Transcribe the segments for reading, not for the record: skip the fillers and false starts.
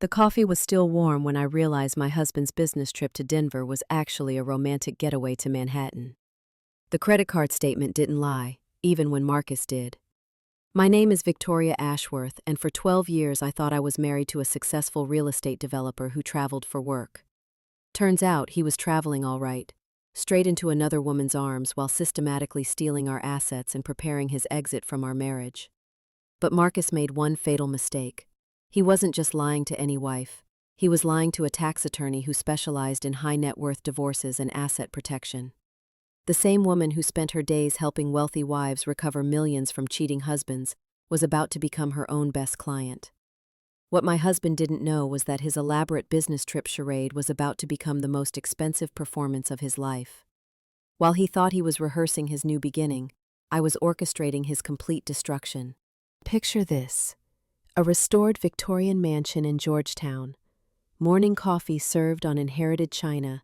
The coffee was still warm when I realized my husband's business trip to Denver was actually a romantic getaway to Manhattan. The credit card statement didn't lie, even when Marcus did. My name is Victoria Ashworth, and for 12 years I thought I was married to a successful real estate developer who traveled for work. Turns out he was traveling all right, straight into another woman's arms while systematically stealing our assets and preparing his exit from our marriage. But Marcus made one fatal mistake. He wasn't just lying to any wife. He was lying to a tax attorney who specialized in high-net-worth divorces and asset protection. The same woman who spent her days helping wealthy wives recover millions from cheating husbands was about to become her own best client. What my husband didn't know was that his elaborate business trip charade was about to become the most expensive performance of his life. While he thought he was rehearsing his new beginning, I was orchestrating his complete destruction. Picture this: a restored Victorian mansion in Georgetown, morning coffee served on inherited china,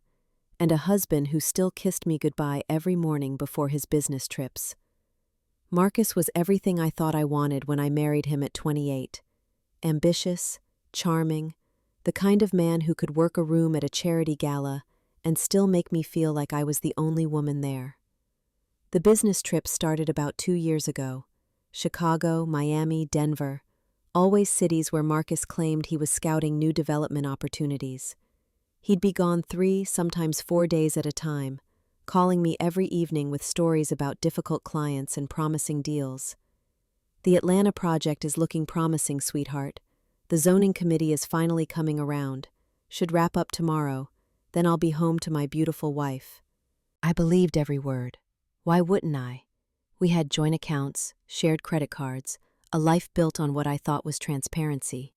and a husband who still kissed me goodbye every morning before his business trips. Marcus was everything I thought I wanted when I married him at 28. Ambitious, charming, the kind of man who could work a room at a charity gala and still make me feel like I was the only woman there. The business trip started about 2 years ago. Chicago, Miami, Denver, always cities where Marcus claimed he was scouting new development opportunities. He'd be gone 3, sometimes 4 days at a time, calling me every evening with stories about difficult clients and promising deals. "The Atlanta project is looking promising, sweetheart. The zoning committee is finally coming around. Should wrap up tomorrow, then I'll be home to my beautiful wife." I believed every word. Why wouldn't I? We had joint accounts, shared credit cards, a life built on what I thought was transparency.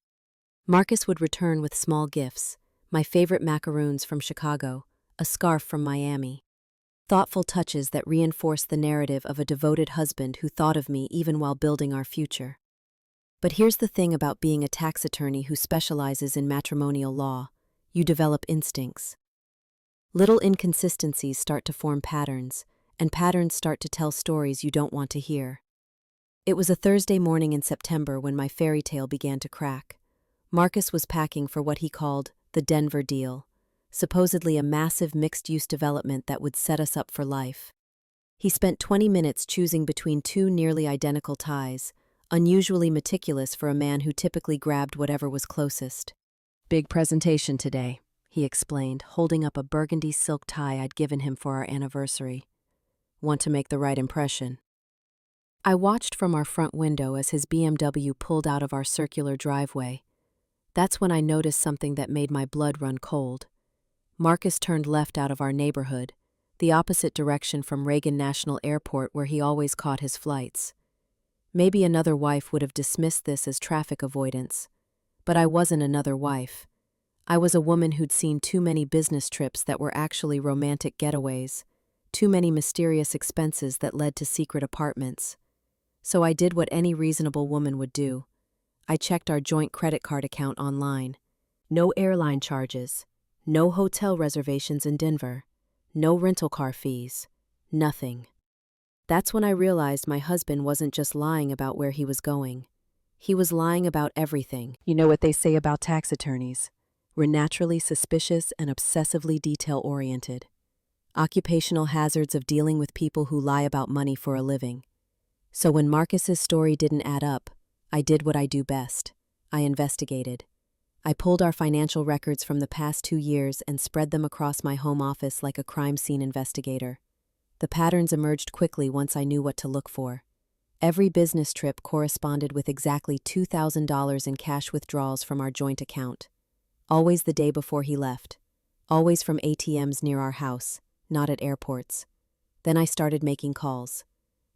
Marcus would return with small gifts: my favorite macaroons from Chicago, a scarf from Miami. Thoughtful touches that reinforced the narrative of a devoted husband who thought of me even while building our future. But here's the thing about being a tax attorney who specializes in matrimonial law: you develop instincts. Little inconsistencies start to form patterns, and patterns start to tell stories you don't want to hear. It was a Thursday morning in September when my fairy tale began to crack. Marcus was packing for what he called the Denver deal, supposedly a massive mixed-use development that would set us up for life. He spent 20 minutes choosing between 2 nearly identical ties, unusually meticulous for a man who typically grabbed whatever was closest. "Big presentation today," he explained, holding up a burgundy silk tie I'd given him for our anniversary. "Want to make the right impression." I watched from our front window as his BMW pulled out of our circular driveway. That's when I noticed something that made my blood run cold. Marcus turned left out of our neighborhood, the opposite direction from Reagan National Airport where he always caught his flights. Maybe another wife would have dismissed this as traffic avoidance, but I wasn't another wife. I was a woman who'd seen too many business trips that were actually romantic getaways, too many mysterious expenses that led to secret apartments. So I did what any reasonable woman would do. I checked our joint credit card account online. No airline charges, no hotel reservations in Denver, no rental car fees, nothing. That's when I realized my husband wasn't just lying about where he was going. He was lying about everything. You know what they say about tax attorneys? We're naturally suspicious and obsessively detail-oriented. Occupational hazards of dealing with people who lie about money for a living. So when Marcus's story didn't add up, I did what I do best. I investigated. I pulled our financial records from the past 2 years and spread them across my home office like a crime scene investigator. The patterns emerged quickly once I knew what to look for. Every business trip corresponded with exactly $2,000 in cash withdrawals from our joint account. Always the day before he left. Always from ATMs near our house, not at airports. Then I started making calls.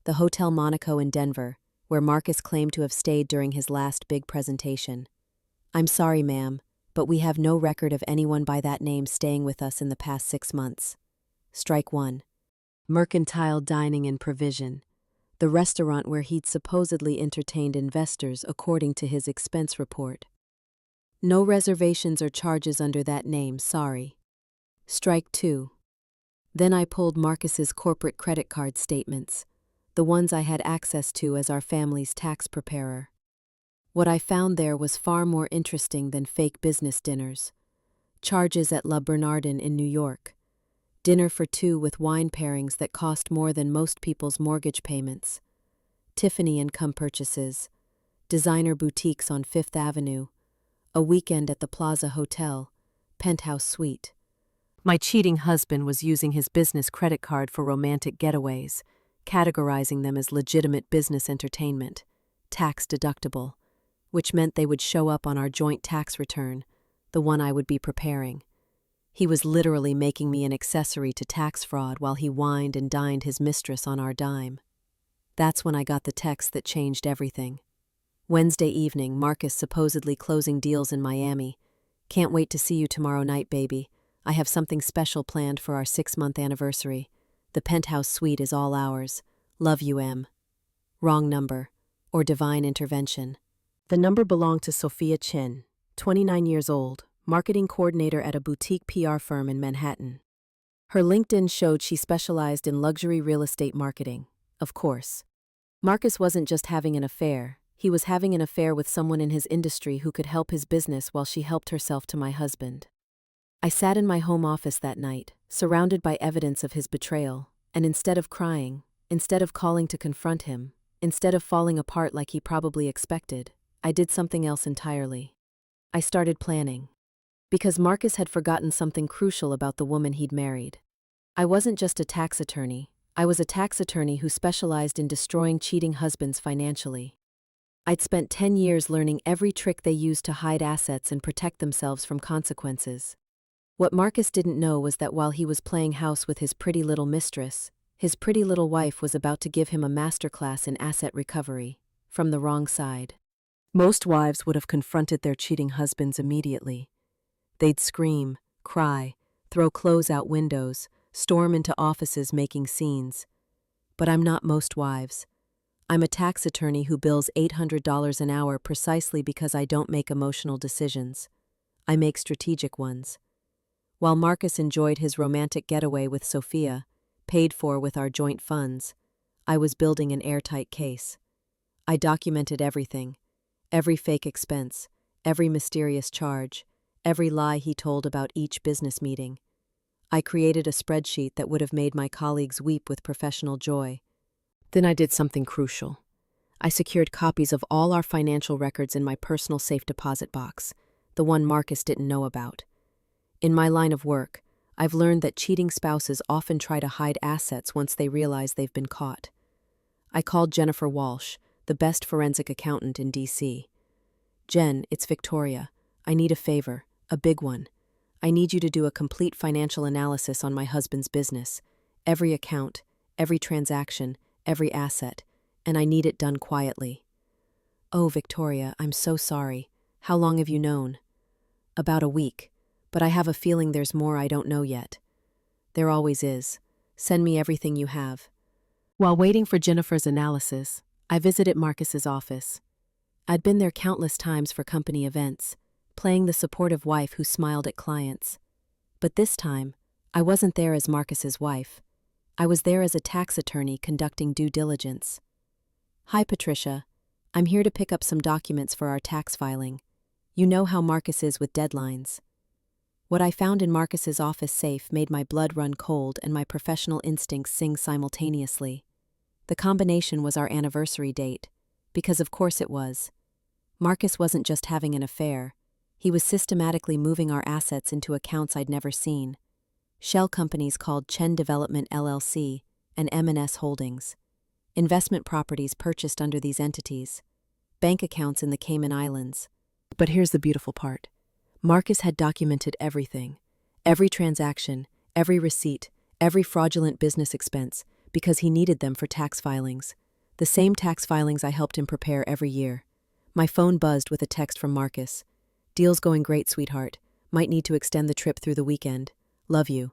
The Hotel Monaco in Denver, where Marcus claimed to have stayed during his last big presentation. "I'm sorry, ma'am, but we have no record of anyone by that name staying with us in the past 6 months." Strike 1. Mercantile Dining and Provision, the restaurant where he'd supposedly entertained investors according to his expense report. "No reservations or charges under that name, sorry." Strike 2. Then I pulled Marcus's corporate credit card statements, the ones I had access to as our family's tax preparer. What I found there was far more interesting than fake business dinners. Charges at La Bernardin in New York. Dinner for two with wine pairings that cost more than most people's mortgage payments. Tiffany & Co. purchases. Designer boutiques on Fifth Avenue. A weekend at the Plaza Hotel. Penthouse suite. My cheating husband was using his business credit card for romantic getaways, categorizing them as legitimate business entertainment, tax-deductible, which meant they would show up on our joint tax return, the one I would be preparing. He was literally making me an accessory to tax fraud while he wined and dined his mistress on our dime. That's when I got the text that changed everything. Wednesday evening, Marcus supposedly closing deals in Miami. Can't wait to see you tomorrow night, baby. I have something special planned for our 6-month anniversary. The penthouse suite is all ours. Love you, M. Wrong number. Or divine intervention. The number belonged to Sophia Chin, 29 years old, marketing coordinator at a boutique PR firm in Manhattan. Her LinkedIn showed she specialized in luxury real estate marketing. Of course. Marcus wasn't just having an affair. He was having an affair with someone in his industry who could help his business while she helped herself to my husband. I sat in my home office that night, surrounded by evidence of his betrayal, and instead of crying, instead of calling to confront him, instead of falling apart like he probably expected, I did something else entirely. I started planning. Because Marcus had forgotten something crucial about the woman he'd married. I wasn't just a tax attorney, I was a tax attorney who specialized in destroying cheating husbands financially. I'd spent 10 years learning every trick they used to hide assets and protect themselves from consequences. What Marcus didn't know was that while he was playing house with his pretty little mistress, his pretty little wife was about to give him a masterclass in asset recovery, from the wrong side. Most wives would have confronted their cheating husbands immediately. They'd scream, cry, throw clothes out windows, storm into offices making scenes. But I'm not most wives. I'm a tax attorney who bills $800 an hour precisely because I don't make emotional decisions. I make strategic ones. While Marcus enjoyed his romantic getaway with Sophia, paid for with our joint funds, I was building an airtight case. I documented everything, every fake expense, every mysterious charge, every lie he told about each business meeting. I created a spreadsheet that would have made my colleagues weep with professional joy. Then I did something crucial. I secured copies of all our financial records in my personal safe deposit box, the one Marcus didn't know about. In my line of work, I've learned that cheating spouses often try to hide assets once they realize they've been caught. I called Jennifer Walsh, the best forensic accountant in D.C. Jen, it's Victoria. I need a favor, a big one. I need you to do a complete financial analysis on my husband's business, every account, every transaction, every asset, and I need it done quietly. Oh, Victoria, I'm so sorry. How long have you known? About a week. But I have a feeling there's more I don't know yet. There always is. Send me everything you have. While waiting for Jennifer's analysis, I visited Marcus's office. I'd been there countless times for company events, playing the supportive wife who smiled at clients. But this time, I wasn't there as Marcus's wife. I was there as a tax attorney conducting due diligence. Hi, Patricia. I'm here to pick up some documents for our tax filing. You know how Marcus is with deadlines. What I found in Marcus's office safe made my blood run cold and my professional instincts sing simultaneously. The combination was our anniversary date, because of course it was. Marcus wasn't just having an affair. He was systematically moving our assets into accounts I'd never seen. Shell companies called Chen Development LLC and M&S Holdings. Investment properties purchased under these entities. Bank accounts in the Cayman Islands. But here's the beautiful part. Marcus had documented everything, every transaction, every receipt, every fraudulent business expense, because he needed them for tax filings. The same tax filings I helped him prepare every year. My phone buzzed with a text from Marcus. Deal's going great, sweetheart. Might need to extend the trip through the weekend. Love you.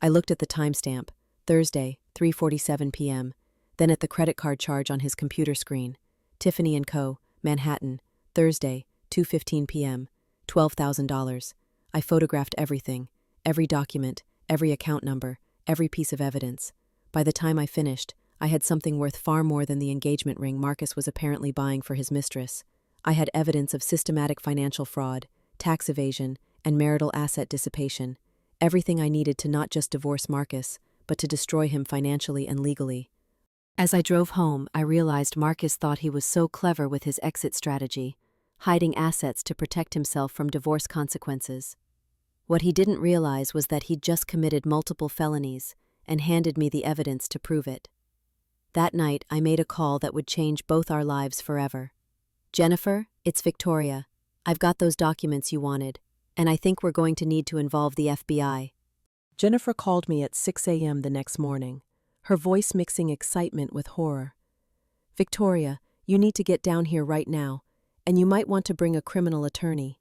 I looked at the timestamp, Thursday, 3:47 p.m., then at the credit card charge on his computer screen. Tiffany & Co., Manhattan, Thursday, 2:15 p.m., $12,000. I photographed everything, every document, every account number, every piece of evidence. By the time I finished, I had something worth far more than the engagement ring Marcus was apparently buying for his mistress. I had evidence of systematic financial fraud, tax evasion, and marital asset dissipation, everything I needed to not just divorce Marcus, but to destroy him financially and legally. As I drove home, I realized Marcus thought he was so clever with his exit strategy, hiding assets to protect himself from divorce consequences. What he didn't realize was that he'd just committed multiple felonies and handed me the evidence to prove it. That night, I made a call that would change both our lives forever. "Jennifer, it's Victoria. I've got those documents you wanted, and I think we're going to need to involve the FBI." Jennifer called me at 6 a.m. the next morning, her voice mixing excitement with horror. "Victoria, you need to get down here right now, and you might want to bring a criminal attorney."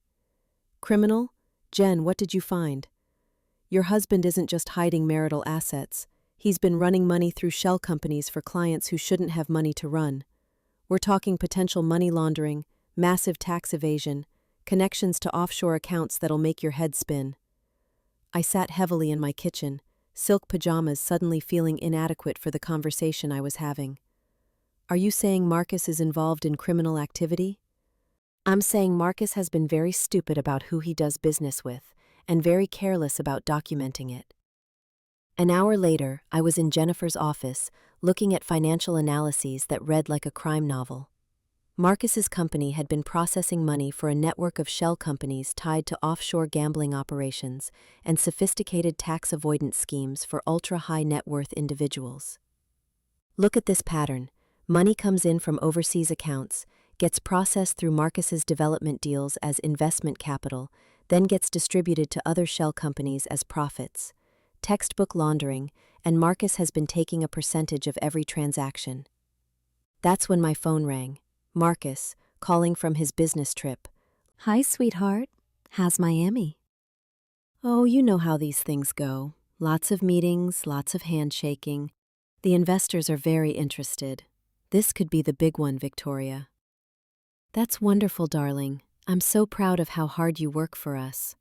"Criminal? Jen, what did you find?" "Your husband isn't just hiding marital assets. He's been running money through shell companies for clients who shouldn't have money to run. We're talking potential money laundering, massive tax evasion, connections to offshore accounts that'll make your head spin." I sat heavily in my kitchen, silk pajamas suddenly feeling inadequate for the conversation I was having. "Are you saying Marcus is involved in criminal activity?" "I'm saying Marcus has been very stupid about who he does business with, and very careless about documenting it." An hour later, I was in Jennifer's office, looking at financial analyses that read like a crime novel. Marcus's company had been processing money for a network of shell companies tied to offshore gambling operations and sophisticated tax avoidance schemes for ultra-high net worth individuals. "Look at this pattern. Money comes in from overseas accounts, gets processed through Marcus's development deals as investment capital, then gets distributed to other shell companies as profits. Textbook laundering, and Marcus has been taking a percentage of every transaction." That's when my phone rang. Marcus, calling from his business trip. "Hi, sweetheart. How's Miami?" "Oh, you know how these things go. Lots of meetings, lots of handshaking. The investors are very interested. This could be the big one, Victoria." "That's wonderful, darling. I'm so proud of how hard you work for us."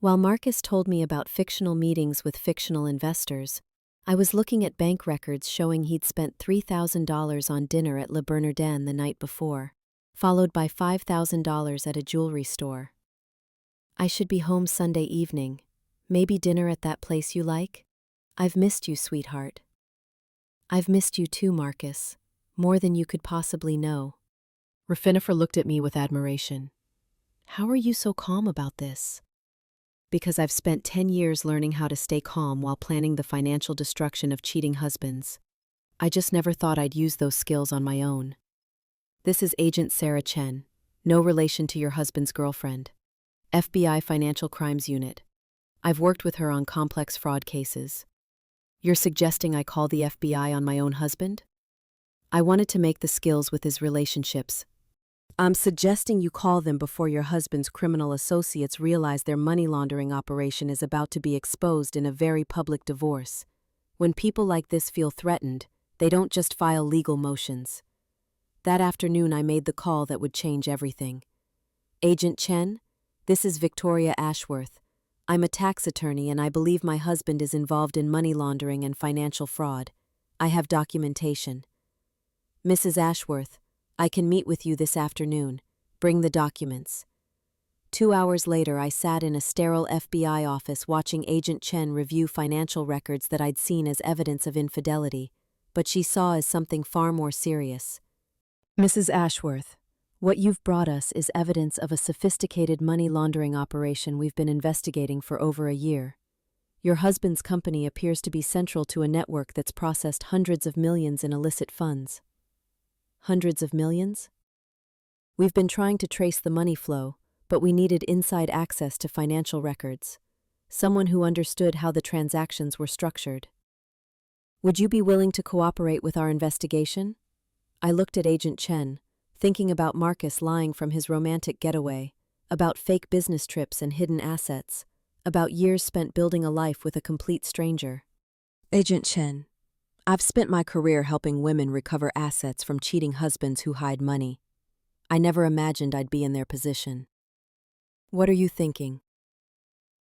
While Marcus told me about fictional meetings with fictional investors, I was looking at bank records showing he'd spent $3,000 on dinner at Le Bernardin the night before, followed by $5,000 at a jewelry store. "I should be home Sunday evening. Maybe dinner at that place you like? I've missed you, sweetheart." "I've missed you too, Marcus. More than you could possibly know." Rafinifer looked at me with admiration. "How are you so calm about this?" "Because I've spent 10 years learning how to stay calm while planning the financial destruction of cheating husbands. I just never thought I'd use those skills on my own." "This is Agent Sarah Chen, no relation to your husband's girlfriend. FBI Financial Crimes Unit. I've worked with her on complex fraud cases." "You're suggesting I call the FBI on my own husband?" "I wanted to make the skills with his relationships. I'm suggesting you call them before your husband's criminal associates realize their money laundering operation is about to be exposed in a very public divorce. When people like this feel threatened, they don't just file legal motions." That afternoon, I made the call that would change everything. "Agent Chen, this is Victoria Ashworth. I'm a tax attorney and I believe my husband is involved in money laundering and financial fraud. I have documentation." "Mrs. Ashworth, I can meet with you this afternoon. Bring the documents." 2 hours later, I sat in a sterile FBI office watching Agent Chen review financial records that I'd seen as evidence of infidelity, but she saw as something far more serious. "Mrs. Ashworth, what you've brought us is evidence of a sophisticated money laundering operation we've been investigating for over a year. Your husband's company appears to be central to a network that's processed hundreds of millions in illicit funds." "Hundreds of millions?" "We've been trying to trace the money flow, but we needed inside access to financial records. Someone who understood how the transactions were structured." "Would you be willing to cooperate with our investigation?" I looked at Agent Chen, thinking about Marcus lying from his romantic getaway, about fake business trips and hidden assets, about years spent building a life with a complete stranger. "Agent Chen, I've spent my career helping women recover assets from cheating husbands who hide money. I never imagined I'd be in their position." "What are you thinking?"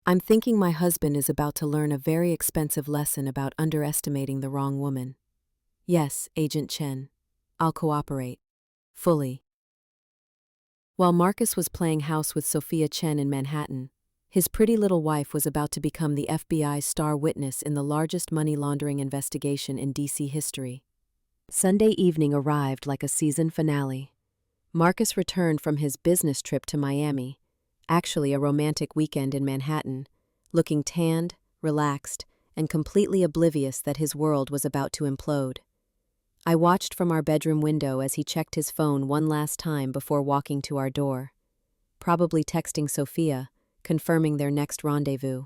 "I'm thinking my husband is about to learn a very expensive lesson about underestimating the wrong woman." "Yes, Agent Chen. I'll cooperate. Fully." While Marcus was playing house with Sophia Chen in Manhattan, his pretty little wife was about to become the FBI's star witness in the largest money laundering investigation in DC history. Sunday evening arrived like a season finale. Marcus returned from his business trip to Miami, actually a romantic weekend in Manhattan, looking tanned, relaxed, and completely oblivious that his world was about to implode. I watched from our bedroom window as he checked his phone one last time before walking to our door, probably texting Sophia, confirming their next rendezvous.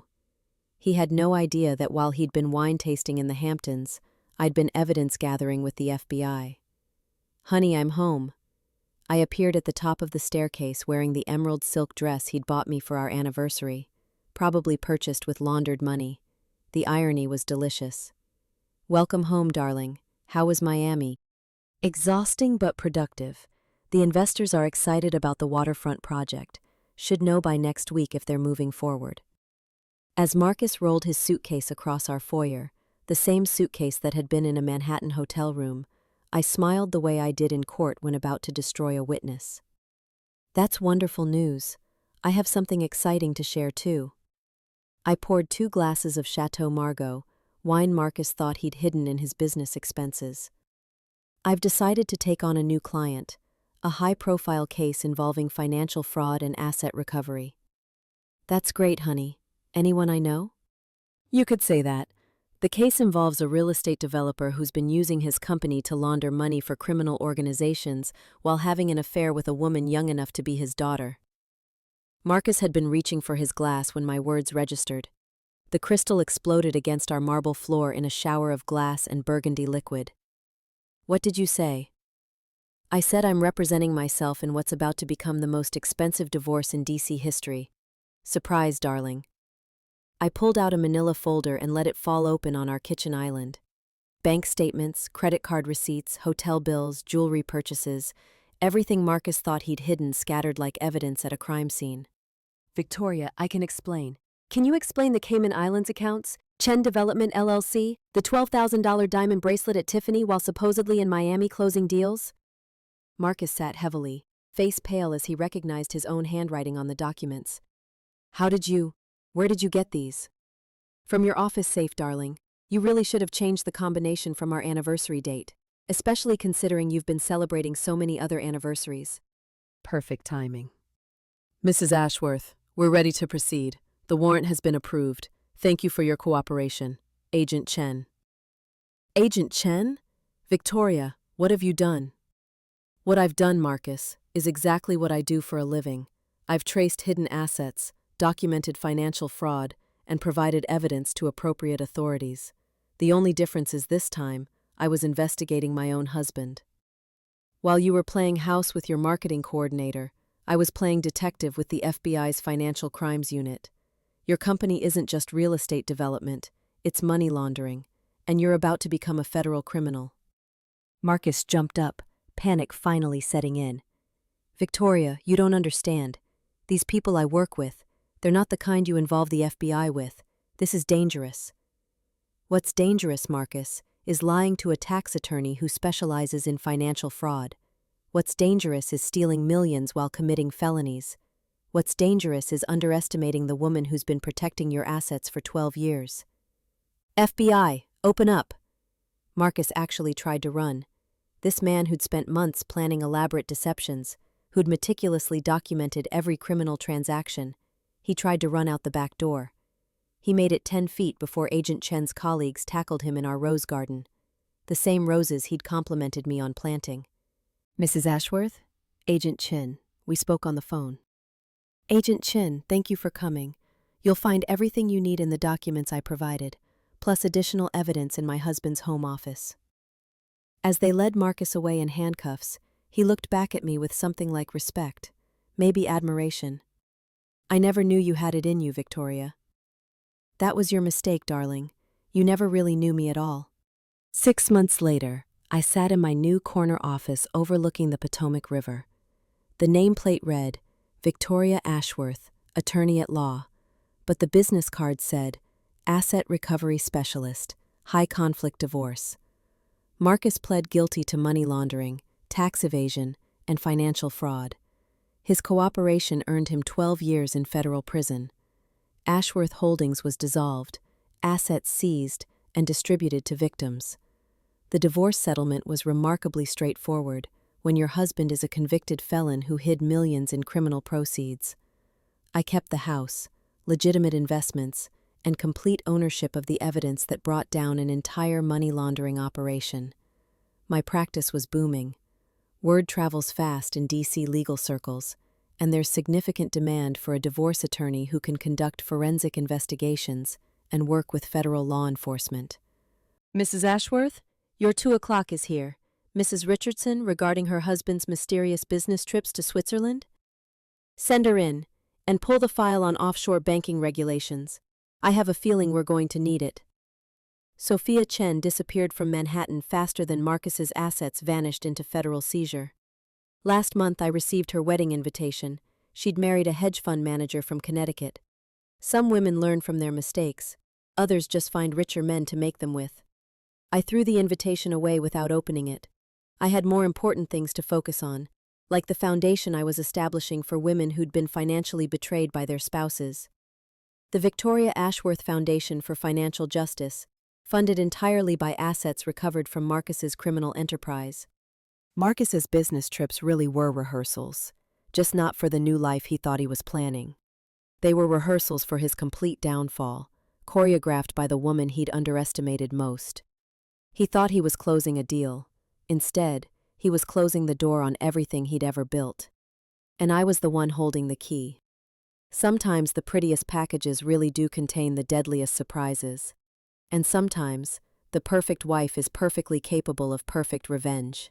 He had no idea that while he'd been wine tasting in the Hamptons, I'd been evidence gathering with the FBI. "Honey, I'm home." I appeared at the top of the staircase wearing the emerald silk dress he'd bought me for our anniversary, probably purchased with laundered money. The irony was delicious. "Welcome home, darling. How was Miami?" "Exhausting but productive. The investors are excited about the waterfront project. Should know by next week if they're moving forward." As Marcus rolled his suitcase across our foyer, the same suitcase that had been in a Manhattan hotel room, I smiled the way I did in court when about to destroy a witness. "That's wonderful news. I have something exciting to share too." I poured 2 glasses of Chateau Margaux, wine Marcus thought he'd hidden in his business expenses. "I've decided to take on a new client, a high-profile case involving financial fraud and asset recovery." "That's great, honey. Anyone I know?" "You could say that. The case involves a real estate developer who's been using his company to launder money for criminal organizations while having an affair with a woman young enough to be his daughter." Marcus had been reaching for his glass when my words registered. The crystal exploded against our marble floor in a shower of glass and burgundy liquid. "What did you say?" "I said I'm representing myself in what's about to become the most expensive divorce in DC history. Surprise, darling." I pulled out a manila folder and let it fall open on our kitchen island. Bank statements, credit card receipts, hotel bills, jewelry purchases, everything Marcus thought he'd hidden scattered like evidence at a crime scene. "Victoria, I can explain. Can you explain the Cayman Islands accounts, Chen Development LLC, the $12,000 diamond bracelet at Tiffany while supposedly in Miami closing deals?" Marcus sat heavily, face pale as he recognized his own handwriting on the documents. Where did you get these?" "From your office safe, darling. You really should have changed the combination from our anniversary date, especially considering you've been celebrating so many other anniversaries." "Perfect timing." "Mrs. Ashworth, we're ready to proceed. The warrant has been approved. Thank you for your cooperation. Agent Chen." "Agent Chen? Victoria, what have you done?" "What I've done, Marcus, is exactly what I do for a living. I've traced hidden assets, documented financial fraud, and provided evidence to appropriate authorities. The only difference is this time, I was investigating my own husband. While you were playing house with your marketing coordinator, I was playing detective with the FBI's Financial Crimes Unit. Your company isn't just real estate development, it's money laundering, and you're about to become a federal criminal." Marcus jumped up, panic finally setting in. "Victoria, you don't understand. These people I work with, they're not the kind you involve the FBI with. This is dangerous." "What's dangerous, Marcus, is lying to a tax attorney who specializes in financial fraud. What's dangerous is stealing millions while committing felonies. What's dangerous is underestimating the woman who's been protecting your assets for 12 years. FBI, open up." Marcus actually tried to run. This man who'd spent months planning elaborate deceptions, who'd meticulously documented every criminal transaction, he tried to run out the back door. He made it 10 feet before Agent Chen's colleagues tackled him in our rose garden, the same roses he'd complimented me on planting. "Mrs. Ashworth? Agent Chen. We spoke on the phone." "Agent Chen, thank you for coming. You'll find everything you need in the documents I provided, plus additional evidence in my husband's home office." As they led Marcus away in handcuffs, he looked back at me with something like respect, maybe admiration. "I never knew you had it in you, Victoria." "That was your mistake, darling. You never really knew me at all." 6 months later, I sat in my new corner office overlooking the Potomac River. The nameplate read, Victoria Ashworth, Attorney at Law, but the business card said, Asset Recovery Specialist, High Conflict Divorce. Marcus pled guilty to money laundering, tax evasion, and financial fraud. His cooperation earned him 12 years in federal prison. Ashworth Holdings was dissolved, assets seized, and distributed to victims. The divorce settlement was remarkably straightforward when your husband is a convicted felon who hid millions in criminal proceeds. I kept the house, legitimate investments, and complete ownership of the evidence that brought down an entire money laundering operation. My practice was booming. Word travels fast in D.C. legal circles, and there's significant demand for a divorce attorney who can conduct forensic investigations and work with federal law enforcement. Mrs. Ashworth, your 2 o'clock is here. Mrs. Richardson, regarding her husband's mysterious business trips to Switzerland? Send her in, and pull the file on offshore banking regulations. I have a feeling we're going to need it. Sophia Chen disappeared from Manhattan faster than Marcus's assets vanished into federal seizure. Last month I received her wedding invitation. She'd married a hedge fund manager from Connecticut. Some women learn from their mistakes. Others just find richer men to make them with. I threw the invitation away without opening it. I had more important things to focus on, like the foundation I was establishing for women who'd been financially betrayed by their spouses. The Victoria Ashworth Foundation for Financial Justice, funded entirely by assets recovered from Marcus's criminal enterprise. Marcus's business trips really were rehearsals, just not for the new life he thought he was planning. They were rehearsals for his complete downfall, choreographed by the woman he'd underestimated most. He thought he was closing a deal. Instead, he was closing the door on everything he'd ever built. And I was the one holding the key. Sometimes the prettiest packages really do contain the deadliest surprises. And sometimes, the perfect wife is perfectly capable of perfect revenge.